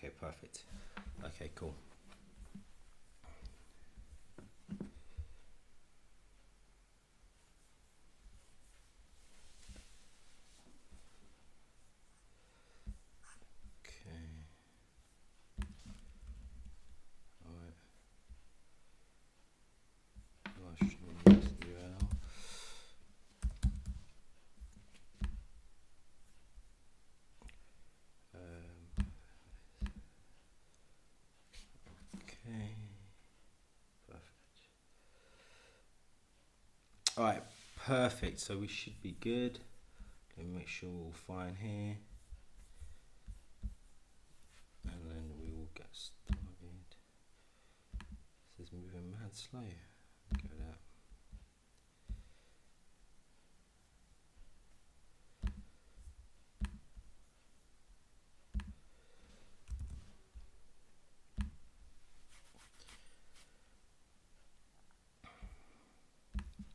Okay, perfect. Okay, cool. Okay. All right. Live streaming next URL. Okay. Perfect. All right. Perfect. So we should be good. Let me make sure we're all fine here. And then we will get started. This is moving mad slow. Go that.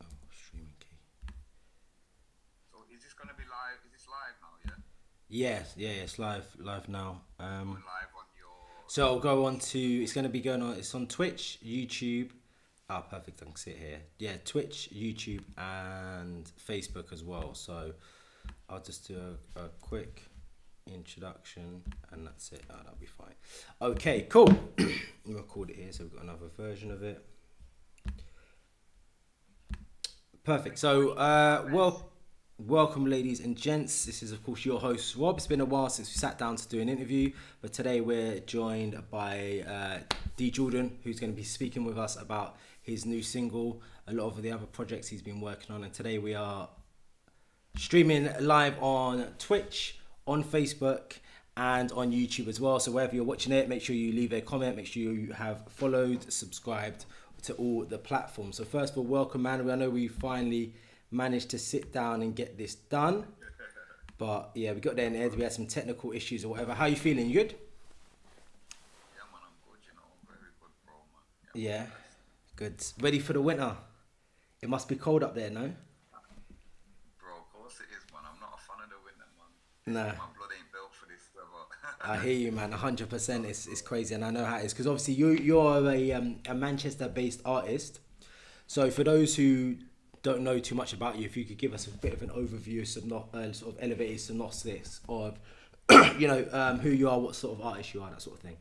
Oh, streaming key. So is this gonna be live? Is this live now? Yeah. Yes, yeah, it's live now. Going live on your. So I'll go on to. It's going to be going on. It's on Twitch, YouTube. Ah, perfect. I can see it here. Yeah, Twitch, YouTube, and Facebook as well. So I'll just do a quick introduction, and that's it. Oh, that'll be fine. Okay, cool. We'll record it here, so we've got another version of it. Perfect. So, welcome, ladies and gents. This is, of course, your host, Rob. It's been a while since we sat down to do an interview, but today we're joined by D. Jordan, who's going to be speaking with us about his new single, a lot of the other projects he's been working on, and today we are streaming live on Twitch, on Facebook, and on YouTube as well. So wherever you're watching it, make sure you leave a comment, make sure you have followed, subscribed to all the platforms. So first of all, welcome, man. I know we finally managed to sit down and get this done, but yeah, we got there in the end. We had some technical issues or whatever. How you feeling? You good? Yeah, man, I'm good. You know, very good, bro, man. Yeah, good. Ready for the winter? It must be cold up there, no? Bro, of course it is, man. I'm not a fan of the winter, man. No. My blood ain't built for this weather. I hear you, man. 100%. It's crazy, and I know how it is because obviously you're a Manchester-based artist. So for those who don't know too much about you, if you could give us a bit of an overview, some not sort of elevated synopsis of who you are, what sort of artist you are, that sort of thing.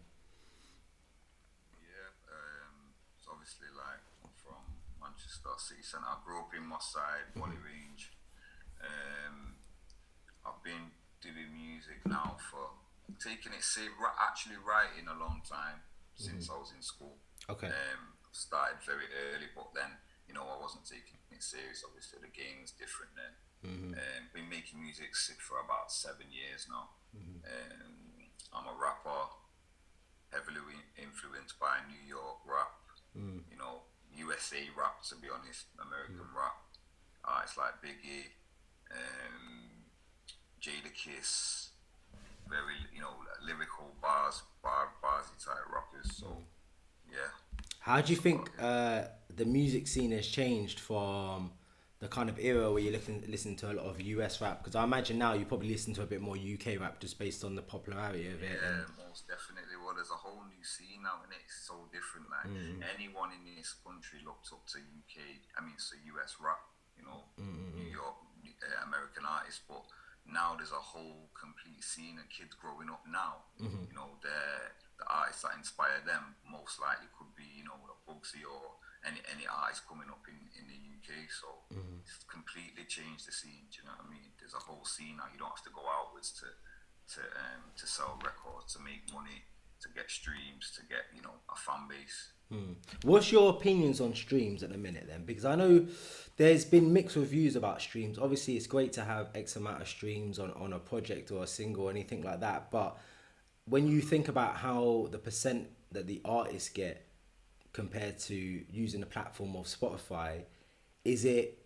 Yeah, it's obviously like I'm from Manchester City Centre. I grew up in Moss Side, Wally Range. I've been doing music now for taking it actually writing a long time since I was in school. Okay. Started very early, but then I wasn't taking it serious. Obviously, the game is different then. Been making music for about 7 years now. I'm a rapper, heavily influenced by New York rap, USA rap, to be honest, American rap. It's like Biggie, Jadakiss, very, lyrical barsy type rappers. So, yeah. How do you think the music scene has changed from the kind of era where you're listening to a lot of US rap? Because I imagine now you probably listen to a bit more UK rap just based on the popularity of it. Yeah, most definitely. Well, there's a whole new scene now, and it's so different. Like anyone in this country looked up to US rap. New York, American artists, but now there's a whole complete scene of kids growing up now. The artists that inspire them most likely could be, a Bugsy or any artist coming up in the UK. So it's completely changed the scene. Do you know what I mean? There's a whole scene now. You don't have to go outwards to sell records, to make money, to get streams, to get a fan base. What's your opinions on streams at the minute then? Because I know there's been mixed reviews about streams. Obviously, it's great to have X amount of streams on a project or a single or anything like that. But when you think about how the percent that the artists get compared to using the platform of Spotify, is it...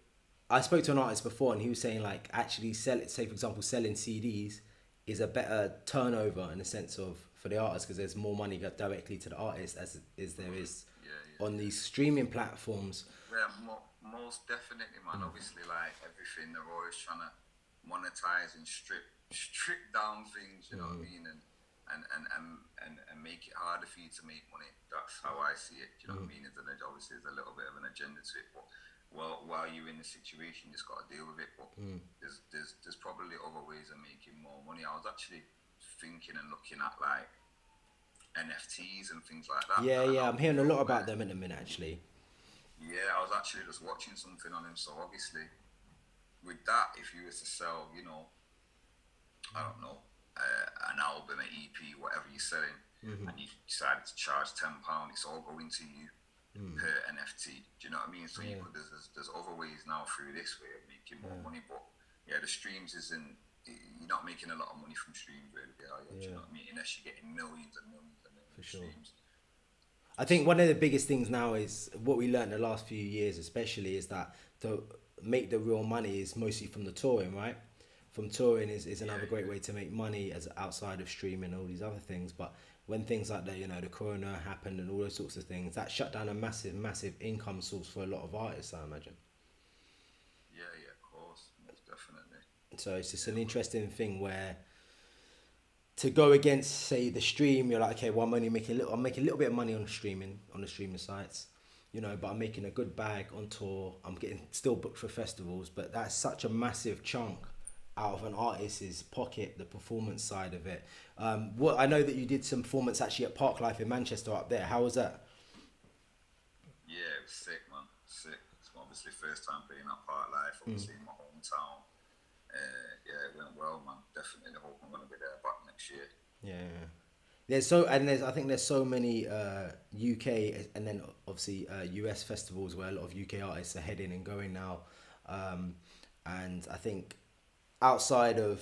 I spoke to an artist before and he was saying like actually say for example selling CDs is a better turnover in the sense of for the artist because there's more money go directly to the artist as there is on these streaming platforms. Yeah, most definitely, man. Obviously, like everything, they're always trying to monetize and strip down things. You know what I mean? And and make it harder for you to make money. That's how I see it. Do you know what I mean? Obviously, there's a little bit of an agenda to it, but while you're in the situation, you just got to deal with it. But there's probably other ways of making more money. I was actually thinking and looking at like NFTs and things like that. Yeah, I'm hearing a lot about them in a minute, actually. Yeah, I was actually just watching something on him. So obviously, with that, if you were to sell, I don't know, an album, an EP, whatever you're selling, and you decided to charge £10, it's all going to you per NFT. Do you know what I mean? So there's other ways now through this way of making more money, but yeah, the streams isn't. You're not making a lot of money from streams, really, are you? Do you know what I mean? Unless you're getting millions and millions and millions of streams. I think one of the biggest things now is what we learned the last few years, especially, is that to make the real money is mostly from the touring, right? From touring is another great way to make money as outside of streaming and all these other things. But when things like the corona happened and all those sorts of things, that shut down a massive income source for a lot of artists, I imagine. Yeah, of course, most definitely. So it's just an interesting thing where to go against, say, the stream, you're like, okay, well, I'm making a little bit of money on the streaming sites, but I'm making a good bag on tour. I'm getting still booked for festivals, but that's such a massive chunk out of an artist's pocket, the performance side of it. I know that you did some performance actually at Parklife in Manchester up there. How was that? Yeah, it was sick, man. Sick. It's obviously first time being at Parklife, obviously in my hometown. Yeah, it went well, man. Definitely hope I'm going to be there back next year. Yeah. I think there's so many UK and then obviously US festivals where a lot of UK artists are heading and going now. And I think outside of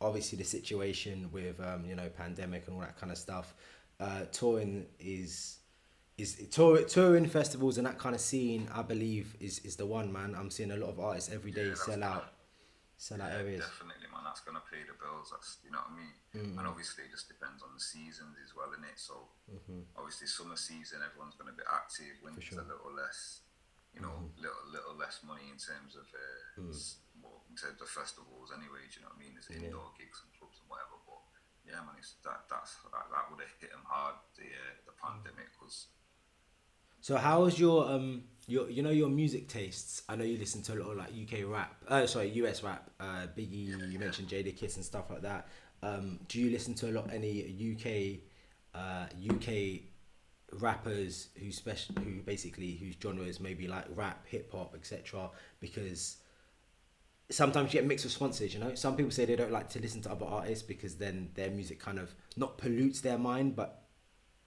obviously the situation with pandemic and all that kind of stuff, touring touring festivals and that kind of scene, I believe is the one, man. I'm seeing a lot of artists every day sell out areas. Definitely, man. That's gonna pay the bills. That's, you know what I mean. And obviously, it just depends on the seasons as well, innit? So obviously, summer season, everyone's gonna be active. Winter's a little less, little less money in terms of festivals. Anyway, do you know what I mean? There's indoor gigs and clubs and whatever. But yeah, man, that would have hit them hard. The pandemic was. So how is your your music tastes? I know you listen to a lot of like UK rap, US rap, Biggie, you mentioned Jadakiss and stuff like that. Do you listen to a lot any UK rappers whose genre is maybe like rap, hip hop, etc.? Because sometimes you get mixed responses, Some people say they don't like to listen to other artists because then their music kind of not pollutes their mind but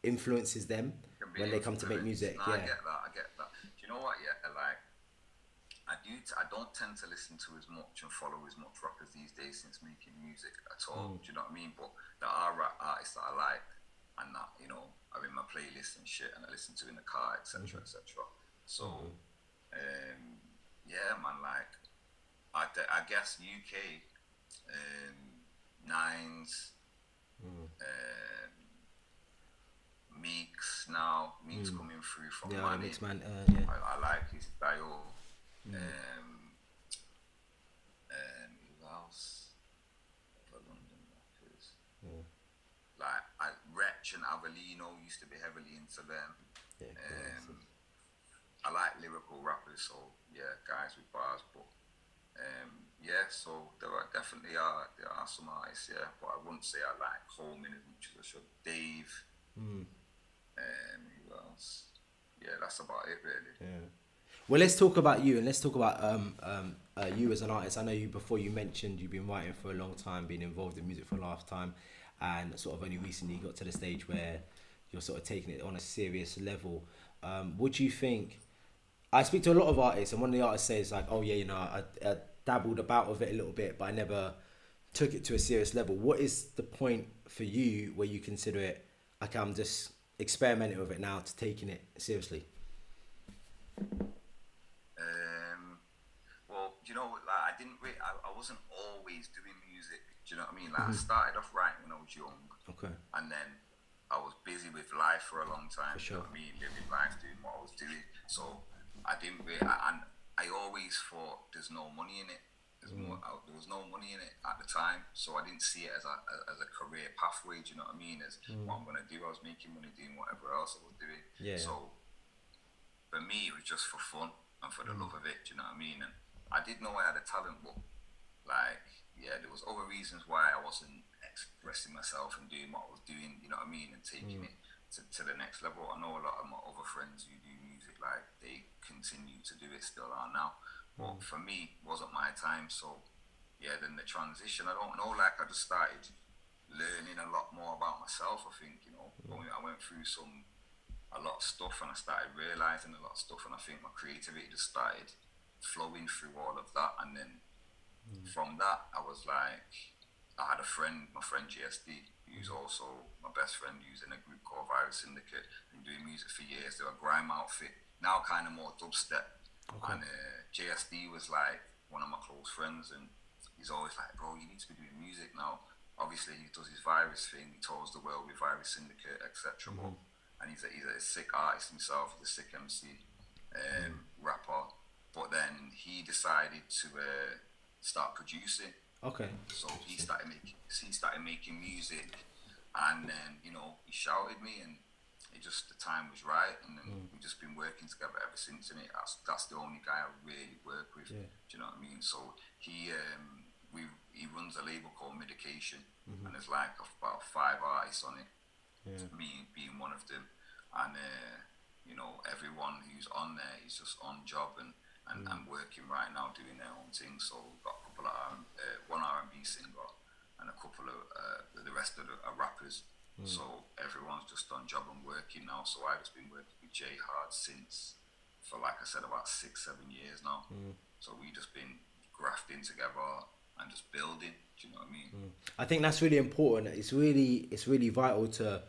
influences them when they come to make music. No, I get that. Do you know what? Yeah, like I don't tend to listen to as much and follow as much rappers these days since making music at all. Do you know what I mean? But there are rap artists that I like and that are in my playlist and shit, and I listen to in the car, etc., etc. So, yeah, man. Like, I guess UK, Nines, Meeks coming through from Money. Meeks, man. I like his style. Who else? Other London rappers. Like Wretch and Avellino used to be heavily into them. I like lyrical rappers, so yeah, guys with bars. But so there are some artists, but I wouldn't say I like Holman as much as I should. Dave. Who else? Yeah, that's about it, really. Yeah. Well, let's talk about you, and let's talk about you as an artist. I know before you mentioned you've been writing for a long time, been involved in music for a lifetime, and sort of only recently got to the stage where you're sort of taking it on a serious level. Would you think? I speak to a lot of artists, and one of the artists says like, "Oh yeah, I dabbled about with it a little bit, but I never took it to a serious level." What is the point for you where you consider it? Okay, I'm just experimenting with it now to taking it seriously. Well, like I wasn't always doing music. Do you know what I mean? Like I started off writing when I was young. Okay. And then I was busy with life for a long time. For sure. You know what I mean? Living life, doing what I was doing. So I didn't really, and I always thought there's no money in it. There was no money in it at the time, so I didn't see it as a career pathway. Do you know what I mean? As what I'm gonna do. I was making money doing whatever else I was doing. Yeah. So for me, it was just for fun and for the love of it. Do you know what I mean? And I did know I had a talent, but like, yeah, there was other reasons why I wasn't expressing myself and doing what I was doing. You know what I mean? And taking it to the next level. I know a lot of my other friends who do music, like they continue to do it, still are now. But for me, it wasn't my time. So yeah, then the transition, I don't know, like I just started learning a lot more about myself. I think, you know, I went through a lot of stuff, and I started realizing a lot of stuff, and I think my creativity just started flowing through all of that. And then from that, I was like, I had a friend, my friend GSD, who's also my best friend, who's in a group called Virus Syndicate, been doing music for years. They're a grime outfit, now kind of more dubstep. Okay. And JSD was like one of my close friends, and he's always like, bro, you need to be doing music now. Obviously, he does his Virus thing, he tours the world with Virus Syndicate, etc. And he's a sick artist himself, he's a sick MC, rapper. But then he decided to start producing. Okay. So he started making music, and then, you know, he shouted me, and the time was right, and then we've just been working together ever since. And that's the only guy I really work with. Yeah. Do you know what I mean? So he runs a label called Medication, and there's like about 5 artists on it. Yeah. Me being one of them, and you know, everyone who's on there is just on job and working right now, doing their own thing. So we've got a couple of one R&B singer and a couple of the rest of the rappers. So everyone's just on job and working now. So I've just been working with J Hard for like I said, about 6-7 years now. So we've just been grafting together and just building. Do you know what I mean? I think that's really important. It's really vital to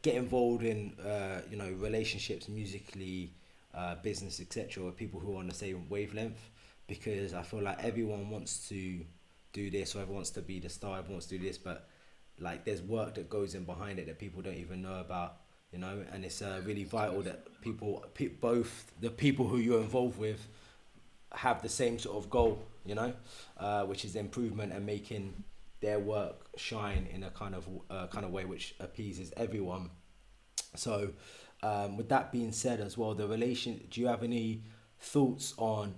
get involved in you know, relationships, musically, business, etc., with people who are on the same wavelength, because I feel like everyone wants to do this, or everyone wants to be the star, everyone wants to do this, but like there's work that goes in behind it that people don't even know about, you know. And it's really vital that both the people who you're involved with have the same sort of goal, you know, which is improvement and making their work shine in a kind of way which appeases everyone. So with that being said as well, do you have any thoughts on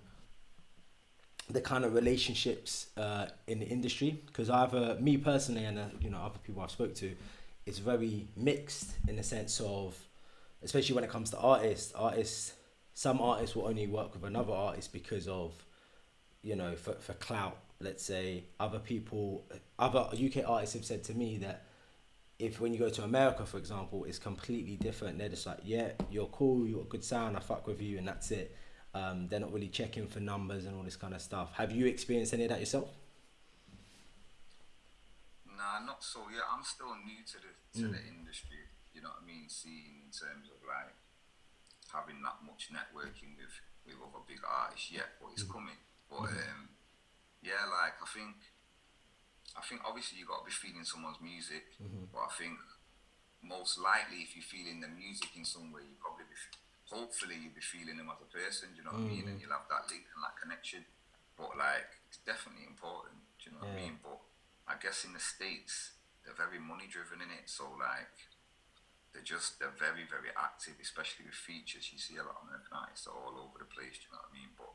the kind of relationships in the industry? Because me personally, and you know, other people I've spoke to, it's very mixed in the sense of, especially when it comes to artists, some artists will only work with another artist because of, you know, for clout, let's say. Other UK artists have said to me that when you go to America, for example, it's completely different. They're just like, yeah, you're cool, you got a good sound, I fuck with you, and that's it. They're not really checking for numbers and all this kind of stuff. Have you experienced any of that yourself? Nah, not so. Yeah, I'm still new to the industry. You know what I mean? Seeing in terms of like having that much networking with other big artists yet, but it's coming. But yeah, like I think obviously you got to be feeling someone's music, but I think most likely if you're feeling the music in some way, you probably hopefully you'll be feeling them as a person. Do you know what I mean? And you'll have that link and that connection. But like, it's definitely important. Do you know what I mean? But I guess in the States, they're very money driven in it. So like, they're very, very active, especially with features. You see a lot of American artists are all over the place. Do you know what I mean? But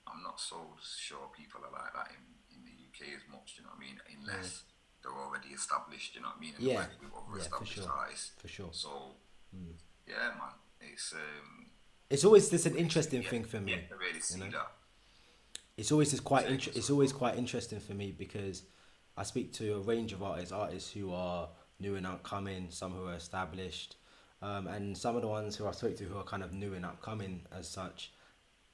I'm not so sure people are like that in the UK as much. Do you know what I mean? Unless they're already established. Do you know what I mean? And work with other established artists. For sure. So yeah, man. It's always this an interesting thing for me. Yeah, I really see that. It's always quite interesting for me because I speak to a range of artists who are new and upcoming, some who are established, and some of the ones who I spoke to who are kind of new and upcoming as such.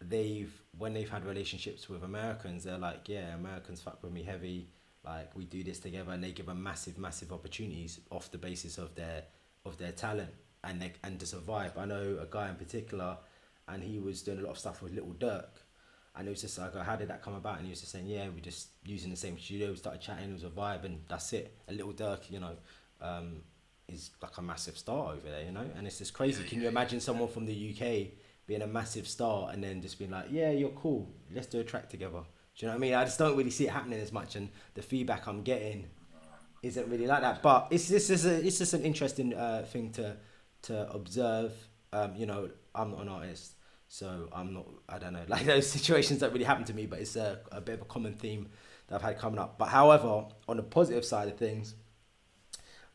When they've had relationships with Americans, they're like, yeah, Americans fuck with me heavy. Like we do this together, and they give them massive opportunities off the basis of their talent. And to survive. I know a guy in particular, and he was doing a lot of stuff with Little Dirk, and it was just like, how did that come about? And he was just saying, yeah, we're just using the same studio, we started chatting, it was a vibe, and that's it. And Little Dirk, you know, is like a massive star over there, you know, and it's just crazy. Can you imagine someone from the UK being a massive star and then just being like, yeah, you're cool, let's do a track together. Do you know what I mean? I just don't really see it happening as much, and the feedback I'm getting isn't really like that. But it's just an interesting thing to observe. You know, I'm not an artist, so I'm not. I don't know. Like those situations don't really happen to me, but it's a bit of a common theme that I've had coming up. But however, on the positive side of things,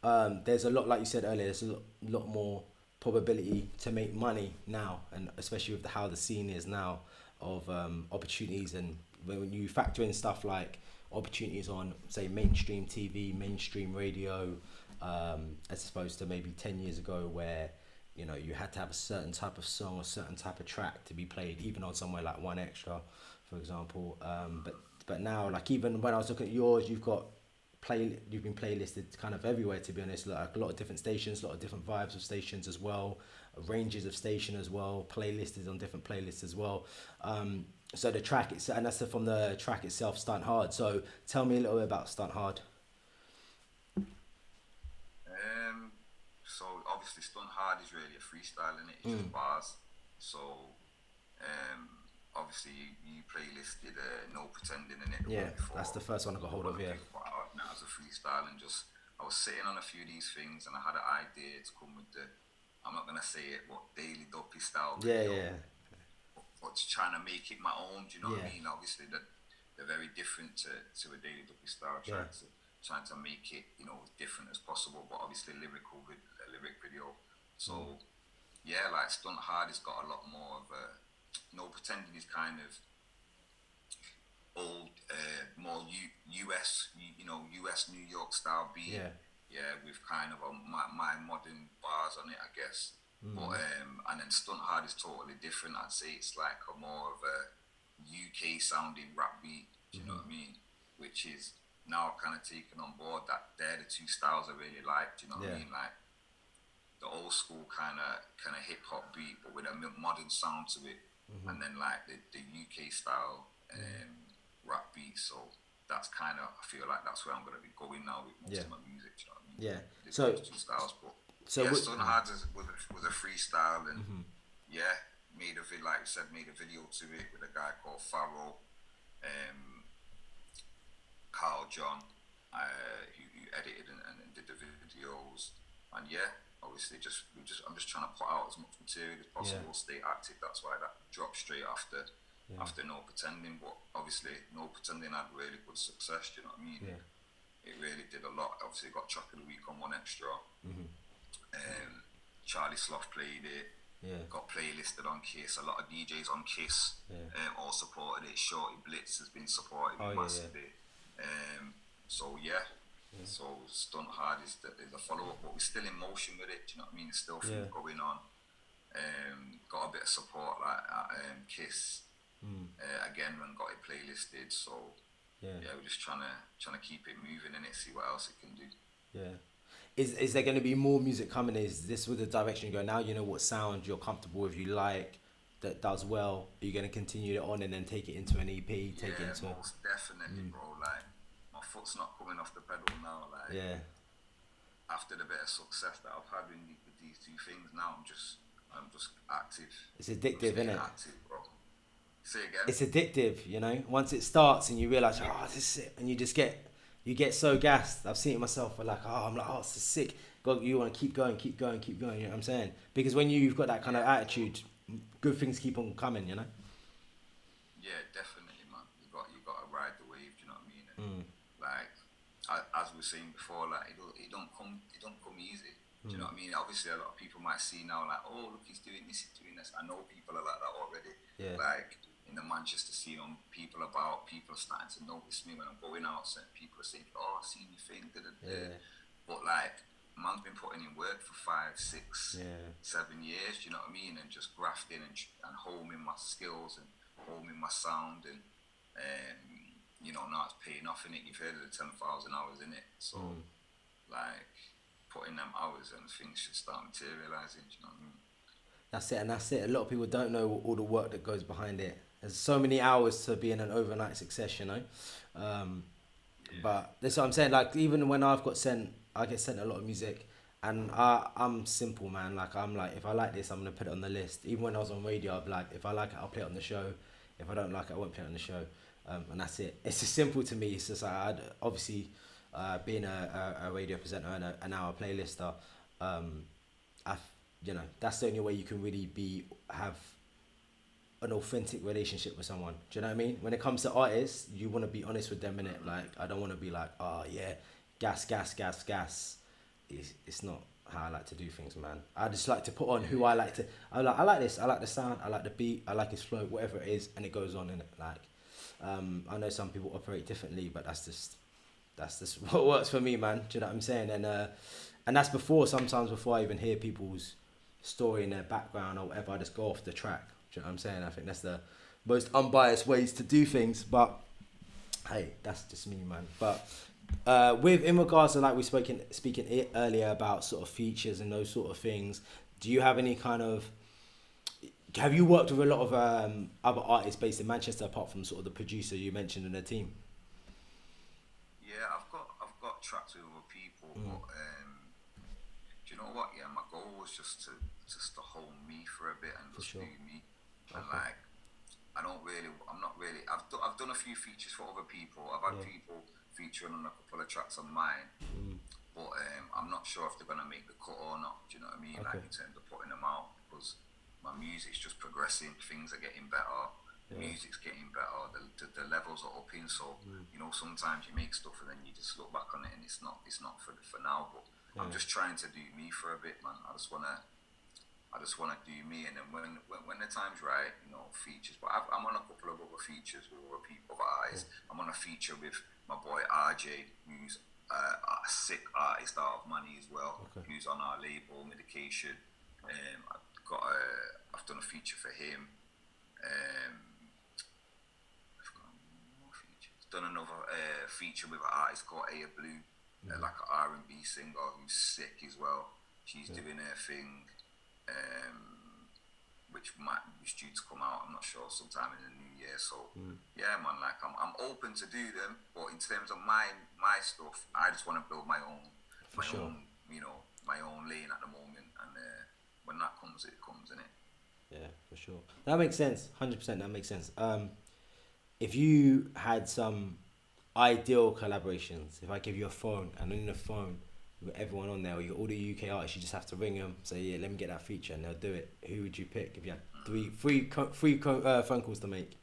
there's a lot, like you said earlier, there's lot more probability to make money now, and especially with how the scene is now of opportunities, and when you factor in stuff like opportunities on, say, mainstream TV, mainstream radio, as opposed to maybe 10 years ago where, you know, you had to have a certain type of song or certain type of track to be played, even on somewhere like One Extra, for example. But now, like, even when I was looking at yours, you've been playlisted kind of everywhere, to be honest. Like a lot of different stations, a lot of different vibes of stations as well, ranges of station as well, playlisted on different playlists as well. So the track, and that's from the track itself, Stunt Hard. So tell me a little bit about Stunt Hard. So obviously Stunt Hard is really a freestyle, in it. It's just bars. So obviously you playlisted No Pretending in it. Yeah, that's the first one I got hold of. Yeah. Now as a freestyle, and just I was sitting on a few of these things, and I had an idea to come with the, I'm not gonna say it, what, Daily Duppy style. Yeah, yeah. But trying to make it my own. Do you know what I Yeah. mean? Obviously they're very different to a Daily Duppy style. Trying to make it, you know, as different as possible, but obviously a lyric video. So yeah, like Stunt Hard has got a lot more of a, No Pretending is kind of old, more US, you know, US New York style beat. Yeah, with kind of my modern bars on it, I guess. But and then Stunt Hard is totally different. I'd say it's like a more of a UK sounding rap beat. Do you know what I mean? Which is now kind of taken on board that they're the two styles I really like. Do you know what I mean? Like the old school kind of hip hop beat, but with a modern sound to it, and then like the UK style rap beat. So that's kind of, I feel like that's where I'm gonna be going now with most of my music. Do you know what I mean? Yeah. Those two styles, but Stunt Hard was a freestyle, and made a video, like you said, made a video to it with a guy called Pharaoh, Carl John, who edited and did the videos, and obviously I'm just trying to put out as much material as possible, stay active. That's why that dropped straight after No Pretending. But obviously No Pretending had really good success. Do you know what I mean? It really did a lot. Obviously got Track of the Week on One Extra. Charlie Sloth played it. Got playlisted on Kiss. A lot of DJs on Kiss all supported it. Shorty Blitz has been supported massively. So so Stunt Hard is the follow-up, but we're still in motion with it. Do you know what I mean? There's still things going on. Got a bit of support like at Kiss again, and got it playlisted. So we're just trying to keep it moving and see what else it can do. Yeah. Is there going to be more music coming? Is this with the direction you go now? You know what sound you're comfortable with, you like, that does well. Are you going to continue it on and then take it into an EP? Take it into most definitely, bro. Like my foot's not coming off the pedal now. Like after the bit of success that I've had with these two things, now I'm just active. It's addictive, isn't it? Active, bro. Say again. It's addictive, you know. Once it starts and you realize, oh, this is it, and you get so gassed. I've seen it myself. I'm like, oh, this is sick. God, you want to keep going. You know what I'm saying? Because when you've got that kind of attitude, good things keep on coming, you know. Yeah, definitely, man. You got to ride the wave. Do you know what I mean? And like, as we were saying before, like it don't come easy. Do you know what I mean? Obviously, a lot of people might see now, like, oh, look, he's doing this, he's doing this. I know people are like that already. Yeah. Like in the Manchester scene, people are starting to notice me when I'm going out. So people are saying, oh, I've seen your thing. But like, man's been putting in work for 5, 6, 7 years. Do you know what I mean? And just grafting and homing my skills and homing my sound, and you know, now it's paying off in it. You've heard of the 10,000 hours in it, so like putting them hours and things should start materializing. Do you know what I mean? That's it. A lot of people don't know all the work that goes behind it. There's so many hours to be in an overnight success, you know. But that's what I'm saying. Like even when I get sent a lot of music, And I'm simple, man. Like I'm like, if I like this, I'm gonna put it on the list. Even when I was on radio, I'd be like, if I like it, I'll play it on the show. If I don't like it, I won't play it on the show. And that's it. It's just simple to me. It's just like obviously, being a radio presenter and now a playlister, I, that's the only way you can really have an authentic relationship with someone. Do you know what I mean? When it comes to artists, you want to be honest with them in it. Like I don't want to be like, oh yeah, gas, gas, gas, gas. It's not how I like to do things, man. I just like to put on who I like to. I like this. I like the sound. I like the beat. I like his flow. Whatever it is, and it goes on in it. Like, I know some people operate differently, but that's just what works for me, man. Do you know what I'm saying? And that's sometimes before I even hear people's story in their background or whatever. I just go off the track. Do you know what I'm saying? I think that's the most unbiased ways to do things. But hey, that's just me, man. But with in regards to like we speaking earlier about sort of features and those sort of things, do you have any kind of have you worked with a lot of other artists based in Manchester apart from sort of the producer you mentioned in the team? Yeah, I've got tracks with other people, but do you know what? Yeah, my goal was just to hold me for a bit and For just sure. do me. And Okay. like, I'm not really. I've done a few features for other people. I've had Yeah. people featuring on a couple of tracks of mine, but I'm not sure if they're gonna make the cut or not. Do you know what I mean? Okay. Like in terms of putting them out, because my music's just progressing. Things are getting better. The Yeah. music's getting better. The levels are upping. So sometimes you make stuff and then you just look back on it and it's not for now. But I'm Yeah. just trying to do me for a bit, man. I just wanna do me, and then when the time's right, features. But I'm on a couple of other features with other people, other artists. I'm on a feature with my boy RJ, who's a sick artist out of Money as well, Okay. who's on our label Medication. I've done a feature for him. I've got more features. Done another feature with an artist called Aya Blue, like an R&B singer who's sick as well. She's doing her thing. Which due to come out, I'm not sure, sometime in the new year. So yeah, man, like I'm open to do them, but in terms of my stuff, I just want to build my own, For sure. my own lane at the moment, and when that comes, it comes, innit? Yeah, for sure. That makes sense. 100%. That makes sense. If you had some ideal collaborations, if I give you a phone and in the phone you got everyone on there, or you got all the UK artists, you just have to ring them, say yeah, let me get that feature, and they'll do it. Who would you pick if you had three phone calls to make?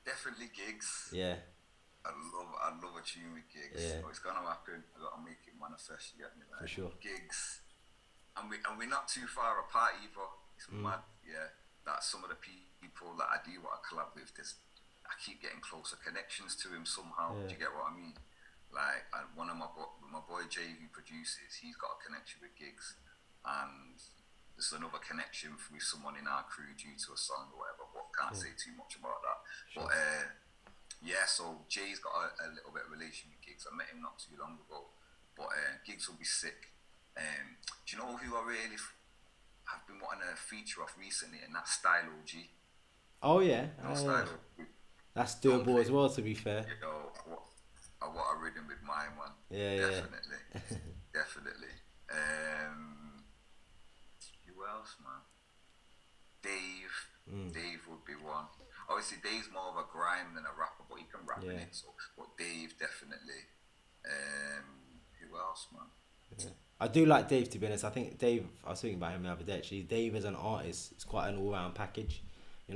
Definitely gigs. Yeah, I love a tune with gigs. Yeah. So it's gonna happen. I gotta make it manifest. You get me? Like, for sure. Gigs, and we're not too far apart either. It's mad. Yeah, that some of the people that I do want to collab with, I keep getting closer connections to him somehow. Yeah. Do you get what I mean? Like, and one of my boy Jay, who produces, he's got a connection with gigs, and there's another connection with someone in our crew due to a song or whatever. But can't say too much about that. Sure. But yeah, so Jay's got a little bit of relation with gigs. I met him not too long ago, but gigs will be sick. Do you know who I really have been wanting to feature off recently? And that's Style OG. Oh yeah, Style OG. that's doable as well. To be fair. What a rhythm with mine, man. Yeah, Definitely. Definitely. Who else, man? Dave would be one. Obviously, Dave's more of a grime than a rapper, but he can rap in it. So, but Dave definitely. Who else, man? Yeah. I do like Dave, to be honest. I think Dave, I was thinking about him the other day actually. Dave as an artist is quite an all-round package. He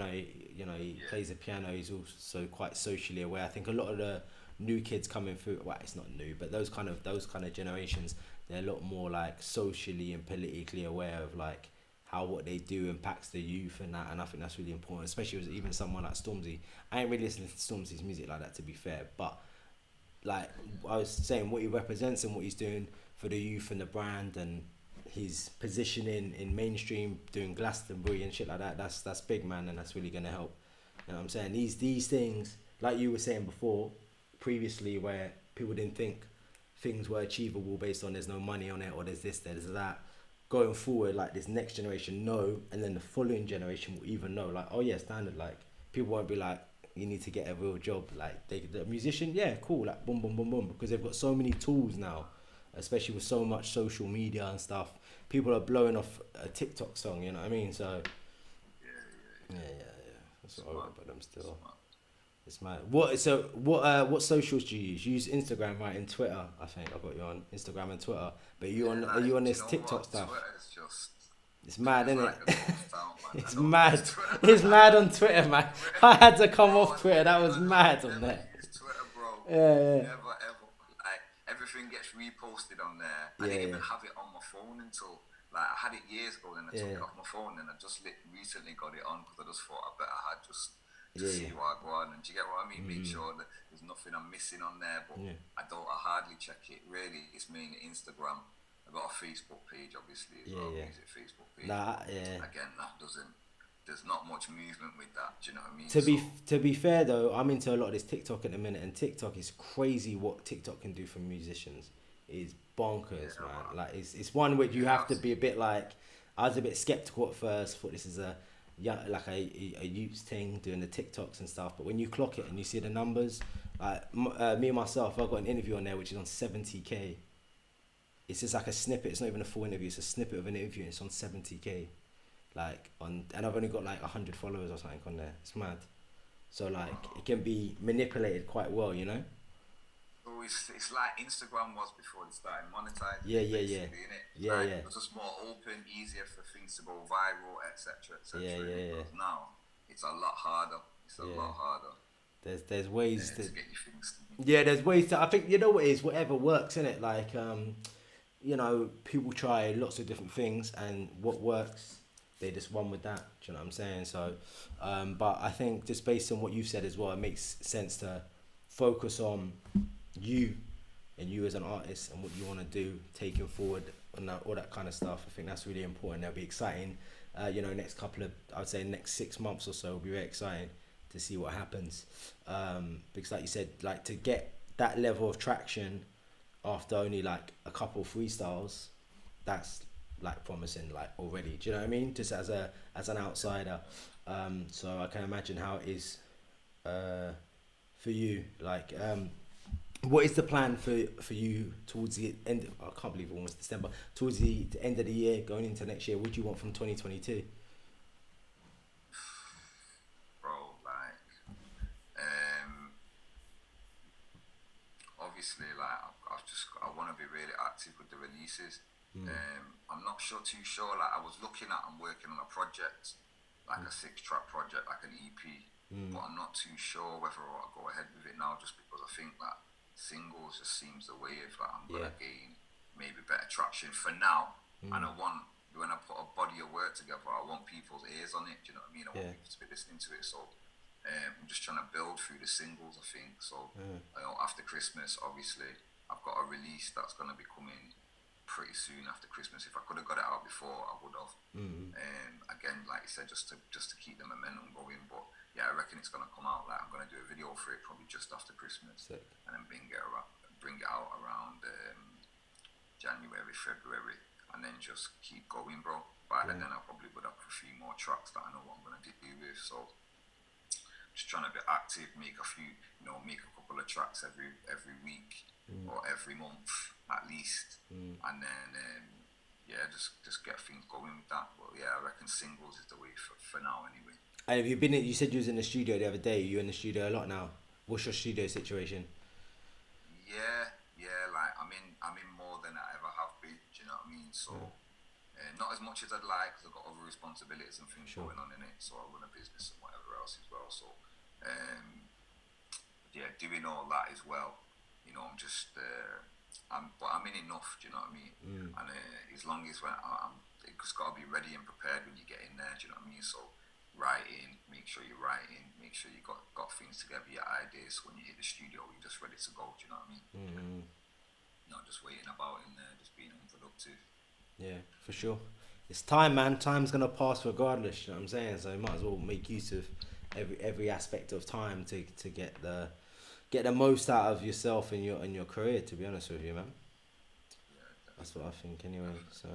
plays the piano. He's also quite socially aware. I think a lot of the new kids coming through, well, it's not new, but those kind of generations, they're a lot more like socially and politically aware of like how what they do impacts the youth and that. And I think that's really important, especially with even someone like Stormzy. I ain't really listening to Stormzy's music like that, to be fair, but like I was saying, what he represents and what he's doing for the youth and the brand and his positioning in mainstream, doing Glastonbury and shit like that, that's big, man, and that's really gonna help. You know what I'm saying? These things, like you were saying before, previously, where people didn't think things were achievable based on there's no money on it or there's this, there's that. Going forward, like this next generation know, and then the following generation will even know, like, oh yeah, standard. Like people won't be like, you need to get a real job. Like the musician, yeah, cool, like boom, boom, boom, boom, because they've got so many tools now especially with so much social media and stuff. People are blowing off a TikTok song, you know what I mean? So yeah. That's what I wrote about them still. Smart. It's mad. What socials do you use? You use Instagram, right? And Twitter. I think I got you on Instagram and Twitter. But are you on Do you this know TikTok what? stuff? Twitter's just It's mad, isn't it? like a ghost town, man. It's I don't mad. use Twitter. It's mad on Twitter, man. I had to come off Twitter. That was I don't mad on never there. use Twitter, bro. Yeah. Never ever. Like everything gets reposted on there. I Yeah, didn't even yeah. have it on my phone until like I had it years ago. Then I took Yeah. it off my phone, and I just recently got it on because I just thought I better had just to Yeah, see yeah. what I go on. And do you get what I mean? Make sure that there's nothing I'm missing on there. But Yeah. I hardly check it. Really, it's mainly Instagram. I got a Facebook page, obviously, as Yeah, well. yeah. Music Facebook page. Yeah. Again, that doesn't. There's not much movement with that. Do you know what I mean? To be fair though, I'm into a lot of this TikTok at the minute, and TikTok is crazy what TikTok can do for musicians. It's bonkers, Yeah, man. man. Like it's one which you Yeah, have to be a bit like. I was a bit skeptical at first. Thought this is a youth thing doing the TikToks and stuff. But when you clock it and you see the numbers, like me and myself, I got an interview on there which is on 70K. It's just like a snippet. It's not even a full interview. It's a snippet of an interview. And it's on 70K. And I've only got like 100 followers or something on there. It's mad. So like it can be manipulated quite well, you know. So it's like Instagram was before they started monetizing. Yeah. Basically, innit? Yeah, like, yeah. It was just more open, easier for things to go viral, etc., etc. Yeah. But now it's a lot harder. It's a lot harder. There's ways to get your things. there's ways to. I think you know what it is. Whatever works, innit? Like you know, people try lots of different things, and what works, they just run with that. Do you know what I'm saying? So, but I think just based on what you've said as well, it makes sense to focus on you and you as an artist and what you want to do, taking forward and all that kind of stuff. I think that's really important. That'll be exciting. You know, next couple of, I would say, next 6 months or so will be very exciting to see what happens. Because, like you said, like to get that level of traction after only like a couple of freestyles, that's like promising, like already. Do you know what I mean? Just as an outsider. So I can imagine how it is for you. Like, what is the plan for you towards the end? I can't believe it's almost December. Towards the end of the year, going into next year, what do you want from 2022? Bro, like, obviously, like, I want to be really active with the releases. I'm not too sure. Like, I was looking at and working on a project, like a 6-track project, like an EP. But I'm not too sure whether I'll go ahead with it now, just because I think that singles just seems the way if like, I'm gonna gain maybe better traction for now. And I want, when I put a body of work together, I want people's ears on it. Do you know what I mean? I want people to be listening to it. So I'm just trying to build through the singles, I think. So you know, after Christmas, obviously, I've got a release that's gonna be coming pretty soon after Christmas. If I could have got it out before, I would have. Again, like you said, just to keep the momentum going. But yeah, I reckon it's gonna come out. Like I'm gonna do a video for it probably just after Christmas. Sick. And then bring it out around January, February, and then just keep going, bro. By then I probably would have a few more tracks that I know what I'm gonna do with. So just trying to be active, make a couple of tracks every week or every month at least, and then just get things going with that. But yeah, I reckon singles is the way for now anyway. And have you been? You said you was in the studio the other day. You're in the studio a lot now. What's your studio situation? Yeah, like I'm in more than I ever have been. Do you know what I mean? So not as much as I'd like, because I've got other responsibilities and things going on in it. So I run a business and whatever else as well. So doing all that as well. You know, I'm just but I'm in enough. Do you know what I mean? And as long as it's got to be ready and prepared when you get in there. Do you know what I mean? So writing, make sure you're writing, make sure you got things together, your ideas. So when you hit the studio, you're just ready to go. Do you know what I mean? Not just waiting about in there, just being unproductive. Yeah, for sure. It's time, man. Time's gonna pass regardless. You know what I'm saying? So you might as well make use of every aspect of time to get the most out of yourself and your career. To be honest with you, man. That's what I think anyway. So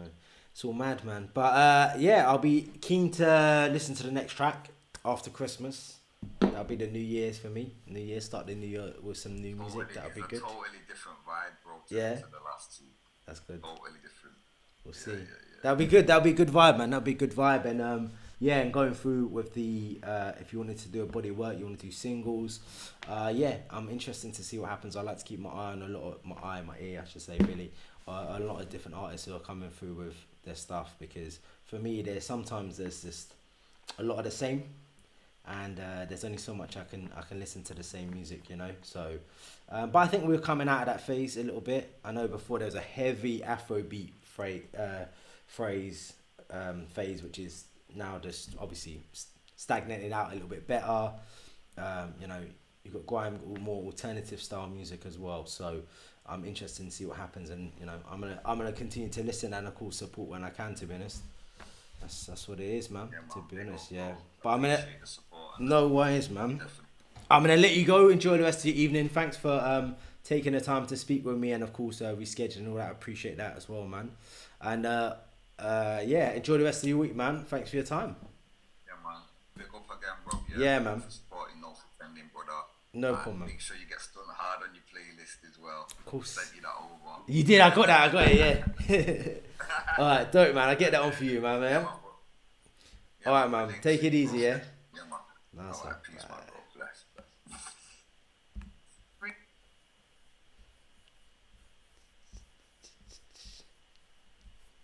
it's all mad, man. But yeah, I'll be keen to listen to the next track after Christmas. That'll be the New Year's for me. Start the new year with some new music. That'll be good. Totally different vibe, bro. To the last two. That's good. Totally different. We'll see. Yeah. That'll be good. That'll be a good vibe, man. That'll be a good vibe. And yeah, and going through with the if you wanted to do a body of work, you want to do singles. Yeah, I'm interested to see what happens. I like to keep my eye on my ear, I should say, really. A lot of different artists who are coming through with their stuff, because for me, there's just a lot of the same, and there's only so much I can listen to the same music, you know. So, but I think we're coming out of that phase a little bit. I know before there was a heavy Afrobeat phase, which is now just obviously stagnated out a little bit better. You know, you've got grime, more alternative style music as well. So I'm interested to see what happens, and you know, I'm gonna continue to listen and of course support when I can. To be honest, that's what it is, man. To be honest, yeah. But I'm gonna no worries, man. I'm gonna let you go. Enjoy the rest of your evening. Thanks for taking the time to speak with me, and of course rescheduling all that. I appreciate that as well, man. And yeah, enjoy the rest of your week, man. Thanks for your time. Yeah, man. Big up again, bro. Yeah, man. For supporting, no defending, brother. No problem, man. Make sure you get Stun Hard on your playlist as well. Of course. Send you that over. You did. I got that. I got it. Yeah. All right, dope, man. I get that on for you, man. Yeah, man, All right, man. Take it easy, yeah. Yeah, man. Nice All one. right, peace, man, bro. Bless.